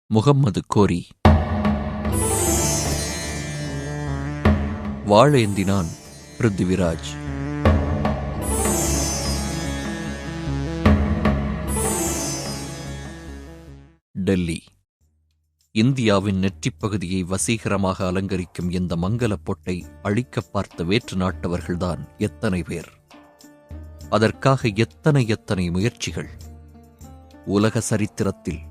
முகம்மது கோரி. வாழேந்தினான் பிருத்திவிராஜ். டெல்லி. இந்தியாவின் நெற்றிப் பகுதியை வசீகரமாக அலங்கரிக்கும் இந்த மங்கலப் பொட்டை அழிக்கப் பார்த்த வேற்று நாட்டவர்கள்தான் எத்தனை பேர்! அதற்காக எத்தனை முயற்சிகள்! உலக சரித்திரத்தில்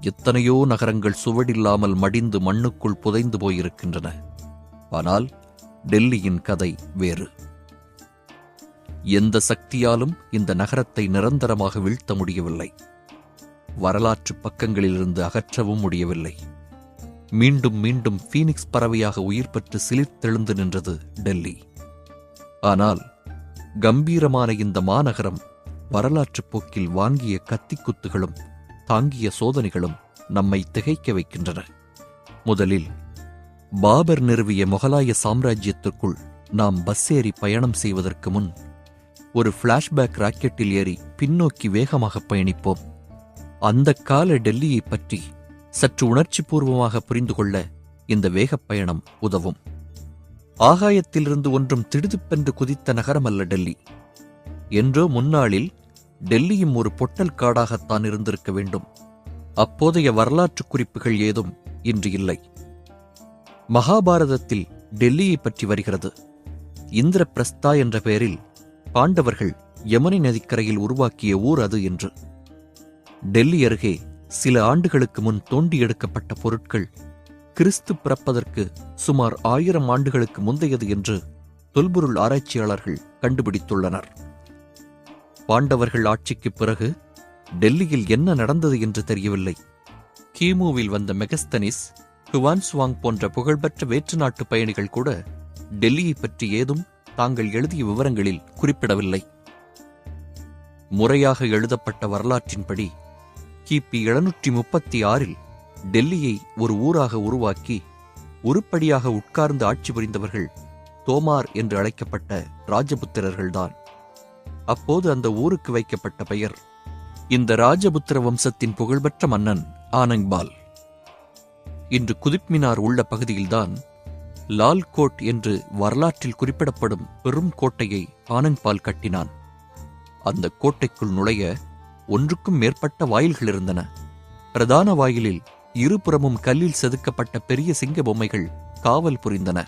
எத்தனையோ நகரங்கள் சுவடில்லாமல் மடிந்து மண்ணுக்குள் புதைந்து போயிருக்கின்றன. ஆனால் டெல்லியின் கதை வேறு. எந்த சக்தியாலும் இந்த நகரத்தை நிரந்தரமாக வீழ்த்த முடியவில்லை. வரலாற்று பக்கங்களிலிருந்து அகற்றவும் முடியவில்லை. மீண்டும் மீண்டும் ஃபீனிக்ஸ் பறவையாக உயிர் பெற்று சிலிர்த்தெழுந்து நின்றது டெல்லி. ஆனால் கம்பீரமான இந்த மாநகரம் வரலாற்றுப் போக்கில் வாங்கிய கத்திக்குத்துகளும் தாங்கிய சோதனைகளும் நம்மை திகைக்க வைக்கின்றன. முதலில் பாபர் நிறுவிய முகலாய சாம்ராஜ்யத்திற்குள் நாம் பஸ் ஏறி பயணம் செய்வதற்கு முன் ஒரு ஃபிளாஷ்பேக் ராக்கெட்டில் ஏறி பின்னோக்கி வேகமாக பயணிப்போம். அந்த கால டெல்லியை பற்றி சற்று உணர்ச்சிபூர்வமாக புரிந்து கொள்ள இந்த வேகப் பயணம் உதவும். ஆகாயத்திலிருந்து ஒன்றும் திடுதிப்பென்று குதித்த நகரமல்ல டெல்லி. என்றோ முன்னாளில் டெல்லியும் ஒரு பொட்டல் காடாகத்தான் இருந்திருக்க வேண்டும். அப்போதைய வரலாற்று குறிப்புகள் ஏதும் இன்று இல்லை. மகாபாரதத்தில் டெல்லியை பற்றி வருகிறது. இந்திரபிரஸ்தா என்ற பெயரில் பாண்டவர்கள் யமுனை நதிக்கரையில் உருவாக்கிய ஊர் அது என்று. டெல்லி அருகே சில ஆண்டுகளுக்கு முன் தோண்டி எடுக்கப்பட்ட பொருட்கள் கிறிஸ்து பிறப்பதற்கு சுமார் 1000 ஆண்டுகளுக்கு முந்தையது என்று தொல்பொருள் ஆராய்ச்சியாளர்கள் கண்டுபிடித்துள்ளனர். பாண்டவர்கள் ஆட்சிக்குப் பிறகு டெல்லியில் என்ன நடந்தது என்று தெரியவில்லை. கிமுவில் வந்த மெகஸ்தனிஸ், ஹுவான்சுவாங் போன்ற புகழ்பெற்ற வேற்று நாட்டு பயணிகள் கூட டெல்லியை பற்றி ஏதும் தாங்கள் எழுதிய விவரங்களில் குறிப்பிடவில்லை. முறையாக எழுதப்பட்ட வரலாற்றின்படி கிபி 736 டெல்லியை ஒரு ஊராக உருவாக்கி உருப்படியாக உட்கார்ந்து ஆட்சி புரிந்தவர்கள் தோமார் என்று அழைக்கப்பட்ட ராஜபுத்திரர்கள்தான். அப்போது அந்த ஊருக்கு வைக்கப்பட்ட பெயர் இந்த ராஜபுத்திர வம்சத்தின் புகழ்பெற்ற மன்னன் ஆனங்பால். இன்று குதுப்மினார் உள்ள பகுதியில்தான் லால் கோட் என்று வரலாற்றில் குறிப்பிடப்படும் பெரும் கோட்டையை ஆனங்பால் கட்டினான். அந்த கோட்டைக்குள் நுழைய ஒன்றுக்கும் மேற்பட்ட வாயில்கள் இருந்தன. பிரதான வாயிலில் இருபுறமும் கல்லில் செதுக்கப்பட்ட பெரிய சிங்க பொம்மைகள் காவல் புரிந்தன.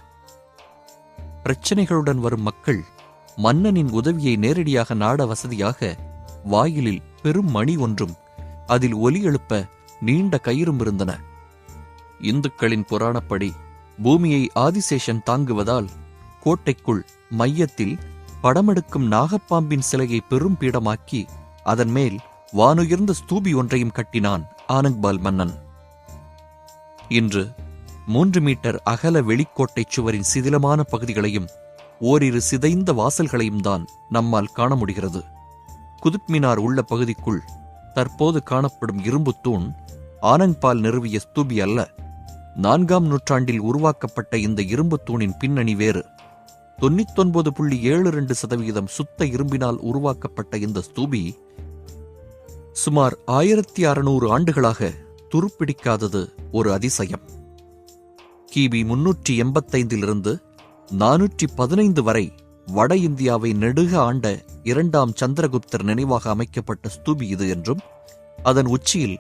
பிரச்சனைகளுடன் வரும் மக்கள் மன்னனின் உதவியை நேரடியாக நாட வசதியாக வாயிலில் பெரும் மணி ஒன்றும் அதில் ஒலி எழுப்ப நீண்ட கயிறும் இருந்தன. இந்துக்களின் புராணப்படி பூமியை ஆதிசேஷன் தாங்குவதால் கோட்டைக்குள் மையத்தில் படமெடுக்கும் நாகப்பாம்பின் சிலையை பெரும் பீடமாக்கி அதன் மேல் வானுயர்ந்த ஸ்தூபி ஒன்றையும் கட்டினான் ஆனங்பால் மன்னன். இன்று 3 மீட்டர் அகல வெளிக்கோட்டை சுவரின் சிதிலமான பகுதிகளையும் ஓரிரு சிதைந்த வாசல்களையும் தான் நம்மால் காண முடிகிறது. குதுப்மினார் உள்ள பகுதிக்குள் தற்போது காணப்படும் இரும்பு தூண் ஆனங்பால் நிறுவிய ஸ்தூபி அல்ல. 4ஆம் நூற்றாண்டில் உருவாக்கப்பட்ட இந்த இரும்பு தூணின் பின்னணி வேறு. 99.72% சுத்த இரும்பினால் உருவாக்கப்பட்ட இந்த ஸ்தூபி சுமார் 1600 ஆண்டுகளாக துருப்பிடிக்காதது ஒரு அதிசயம். கிபி 385 415 வரை வட இந்தியாவை நெடுக ஆண்ட 2ஆம் சந்திரகுப்தர் நினைவாக அமைக்கப்பட்ட ஸ்தூபி இது என்றும், அதன் உச்சியில்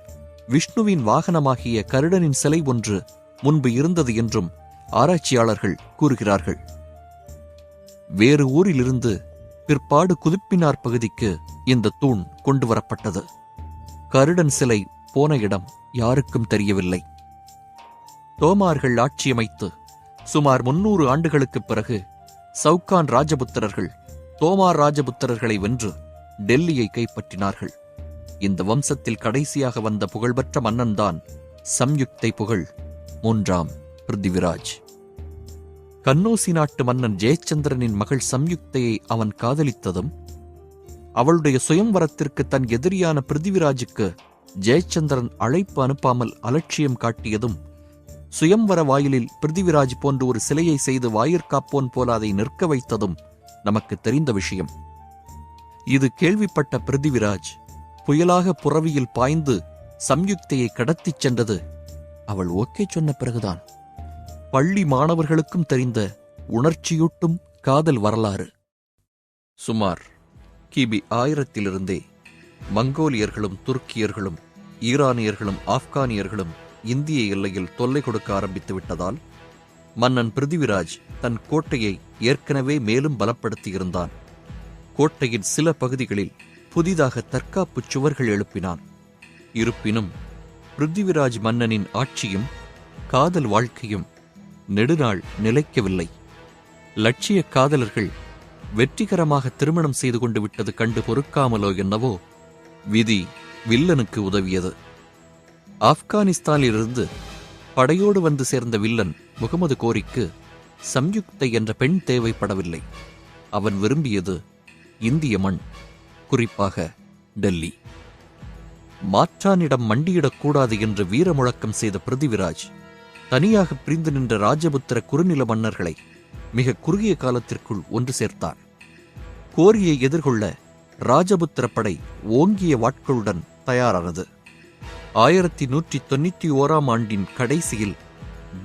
விஷ்ணுவின் வாகனமாகிய கருடனின் சிலை ஒன்று முன்பு இருந்தது என்றும் ஆராய்ச்சியாளர்கள் கூறுகிறார்கள். வேறு ஊரிலிருந்து பிற்பாடு குதுப்பினார் பகுதிக்கு இந்த தூண் கொண்டுவரப்பட்டது. கருடன் சிலை போன இடம் யாருக்கும் தெரியவில்லை. தோமார்கள் ஆட்சியமைத்து சுமார் 300 ஆண்டுகளுக்குப் பிறகு சவுகான் ராஜபுத்திரர்கள் தோமார் ராஜபுத்திரர்களை வென்று டெல்லியை கைப்பற்றினார்கள். இந்த வம்சத்தில் கடைசியாக வந்த புகழ்பெற்ற மன்னன்தான் சம்யுக்தை புகழ் 3ஆம் பிருத்திவிராஜ். கன்னோசி நாட்டு மன்னன் ஜெயச்சந்திரனின் மகள் சம்யுக்தையை அவன் காதலித்ததும், அவளுடைய சுயம்வரத்திற்கு தன் எதிரியான பிருத்திவிராஜுக்கு ஜெயச்சந்திரன் அழைப்பு அனுப்பாமல் அலட்சியம் காட்டியதும், சுயம்வர வாயிலில் பிருத்திவிராஜ் போன்று ஒரு சிலையை செய்து வாயிற்காப்போன் போல அதை நிற்க வைத்ததும் நமக்கு தெரிந்த விஷயம். இது கேள்விப்பட்ட பிருத்திவிராஜ் புயலாக புறவியில் பாய்ந்து சம்யுக்தையை கடத்திச் சென்றது அவள் ஓகே சொன்ன பிறகுதான் பள்ளி மாணவர்களுக்கும் தெரிந்த உணர்ச்சியூட்டும் காதல் வரலாறு. சுமார் கிபி 1000 மங்கோலியர்களும் துருக்கியர்களும் ஈரானியர்களும் ஆப்கானியர்களும் இந்திய எல்லையில் தொல்லை கொடுக்க ஆரம்பித்து விட்டதால் மன்னன் பிருதிவிராஜ் தன் கோட்டையை ஏற்கனவே மேலும் பலப்படுத்தியிருந்தான். கோட்டையின் சில பகுதிகளில் புதிதாக தற்காப்புச் சுவர்கள் எழுப்பினான். இருப்பினும் பிருத்திவிராஜ் மன்னனின் ஆட்சியும் காதல் வாழ்க்கையும் நெடுநாள் நிலைக்கவில்லை. லட்சிய காதலர்கள் வெற்றிகரமாக திருமணம் செய்து கொண்டு விட்டது கண்டு பொறுக்காமலோ என்னவோ விதி வில்லனுக்கு உதவியது. ஆப்கானிஸ்தானிலிருந்து படையோடு வந்து சேர்ந்த வில்லன் முகமது கோரிக்கு சம்யுக்தை என்ற பெண் தேவைப்படவில்லை. அவன் விரும்பியது இந்திய மண், குறிப்பாக டெல்லி. மாற்றானிடம் மண்டியிடக்கூடாது என்று வீர முழக்கம் செய்த பிருத்திவிராஜ் தனியாக பிரிந்து நின்ற ராஜபுத்திர குறுநில மன்னர்களை மிக குறுகிய காலத்திற்குள் ஒன்று சேர்த்தான். கோரியை எதிர்கொள்ள ராஜபுத்திர படை ஓங்கிய வாட்களுடன் தயாரானது. 1191 கடைசியில்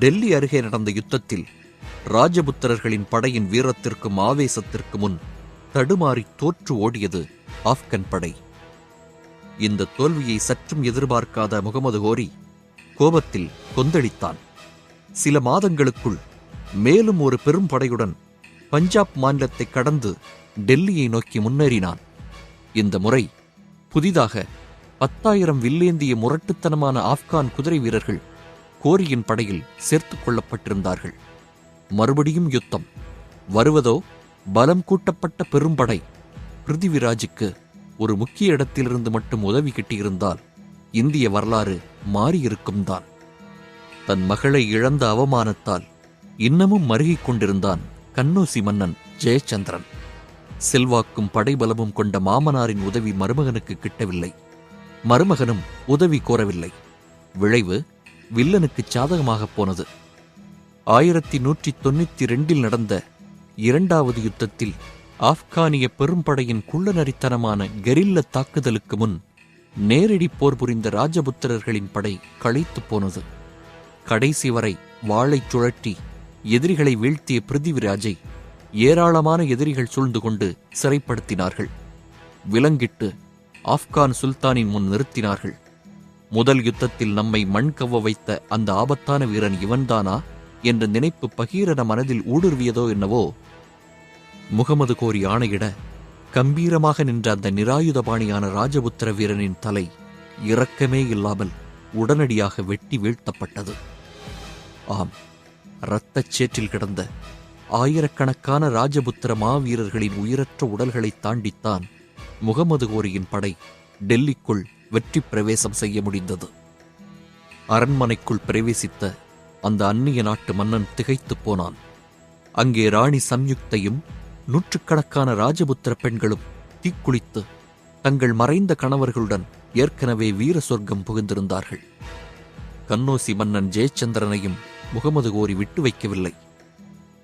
டெல்லி அருகே நடந்த யுத்தத்தில் ராஜபுத்திரர்களின் படையின் வீரத்திற்கும் ஆவேசத்திற்கு முன் தடுமாறி தோற்று ஓடியது ஆப்கன் படை. இந்த தோல்வியை சற்றும் எதிர்பார்க்காத முகமது கோரி கோபத்தில் கொந்தளித்தான். சில மாதங்களுக்குள் மேலும் ஒரு பெரும் படையுடன் பஞ்சாப் மாநிலத்தை கடந்து டெல்லியை நோக்கி முன்னேறினான். இந்த முறை புதிதாக 10,000 வில்லேந்திய முரட்டுத்தனமான ஆப்கான் குதிரை வீரர்கள் கோரியின் படையில் சேர்த்துக் கொள்ளப்பட்டிருந்தார்கள். மறுபடியும் யுத்தம். வருவதோ பலம் கூட்டப்பட்ட பெரும்படை. பிருத்திவிராஜுக்கு ஒரு முக்கிய இடத்திலிருந்து மட்டும் உதவி கிட்டியிருந்தால் இந்திய வரலாறு மாறியிருக்கும் தான். தன் மகளை இழந்த அவமானத்தால் இன்னமும் மருகிக் கொண்டிருந்தான் கன்னோசி மன்னன் ஜெயச்சந்திரன். செல்வாக்கும் படைபலமும் கொண்ட மாமனாரின் உதவி மருமகனுக்கு கிட்டவில்லை. மருமகனும் உதவி கோரவில்லை. விளைவு வில்லனுக்கு சாதகமாகப் போனது. 1192 நடந்த 2வது யுத்தத்தில் ஆப்கானிய பெரும்படையின் குள்ளநரித்தனமான கெரில்ல தாக்குதலுக்கு முன் நேரடி போர் புரிந்த ராஜபுத்திரர்களின் படை களைத்துப் போனது. கடைசி வரை வாளைச் சுழற்றி எதிரிகளை வீழ்த்திய பிருத்திவிராஜை ஏராளமான எதிரிகள் சூழ்ந்து கொண்டு சிறைப்படுத்தினார்கள். விலங்கிட்டு ஆப்கான் சுல்தானின் முன் நிறுத்தினார்கள். முதல் யுத்தத்தில் நம்மை மண்கவ்வ வைத்த அந்த ஆபத்தான வீரன் இவன்தானா என்ற நினைப்பு பகீரன மனதில் ஊடுருவியதோ என்னவோ. முகமது கோரி ஆணையிட கம்பீரமாக நின்ற அந்த நிராயுதபாணியான ராஜபுத்திர வீரனின் தலை இரக்கமே இல்லாமல் உடனடியாக வெட்டி வீழ்த்தப்பட்டது. ஆம், இரத்தச் சேற்றில் கிடந்த ஆயிரக்கணக்கான ராஜபுத்திர மாவீரர்களின் உயிரற்ற உடல்களை தாண்டித்தான் முகமது கோரியின் படை டெல்லிக்குள் வெற்றி பிரவேசம் செய்ய முடிந்தது. அரண்மனைக்குள் பிரவேசித்த அந்த அந்நிய நாட்டு மன்னன் திகைத்துப் போனான். அங்கே ராணி சம்யுக்தையும் நூற்றுக்கணக்கான ராஜபுத்திர பெண்களும் தீக்குளித்து தங்கள் மறைந்த கணவர்களுடன் ஏற்கனவே வீர சொர்க்கம் புகுந்திருந்தார்கள். கன்னோசி மன்னன் ஜெயச்சந்திரனையும் முகமது கோரி விட்டு வைக்கவில்லை.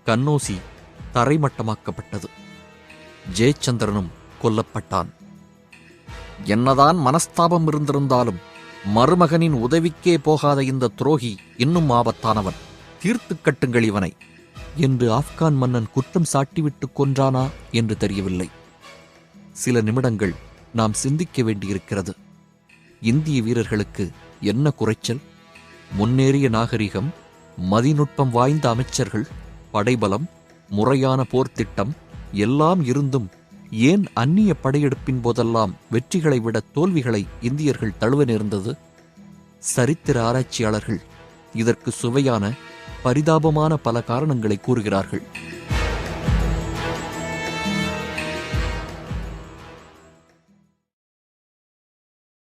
கன்னோசி தரைமட்டமாக்கப்பட்டது. ஜெயச்சந்திரனும் கொல்லப்பட்டான். என்னதான் மனஸ்தாபம் இருந்திருந்தாலும் மருமகனின் உதவிக்கே போகாத இந்த துரோகி இன்னும் ஆபத்தானவன், தீர்த்துக் கட்டுங்கள் இவனை என்று ஆப்கான் மன்னன் குற்றம் சாட்டிவிட்டு கொன்றானா என்று தெரியவில்லை. சில நிமிடங்கள் நாம் சிந்திக்க வேண்டியிருக்கிறது. இந்திய வீரர்களுக்கு என்ன குறைச்சல்? முன்னேறிய நாகரிகம், மதிநுட்பம் வாய்ந்த அமைச்சர்கள், படைபலம், முறையான போர்த்திட்டம் எல்லாம் இருந்தும் ஏன் அந்நிய படையெடுப்பின் போதெல்லாம் வெற்றிகளை விட தோல்விகளை இந்தியர்கள் தழுவ நேர்ந்தது? சரித்திர ஆராய்ச்சியாளர்கள் இதற்கு சுவையான பரிதாபமான பல காரணங்களை கூறுகிறார்கள்.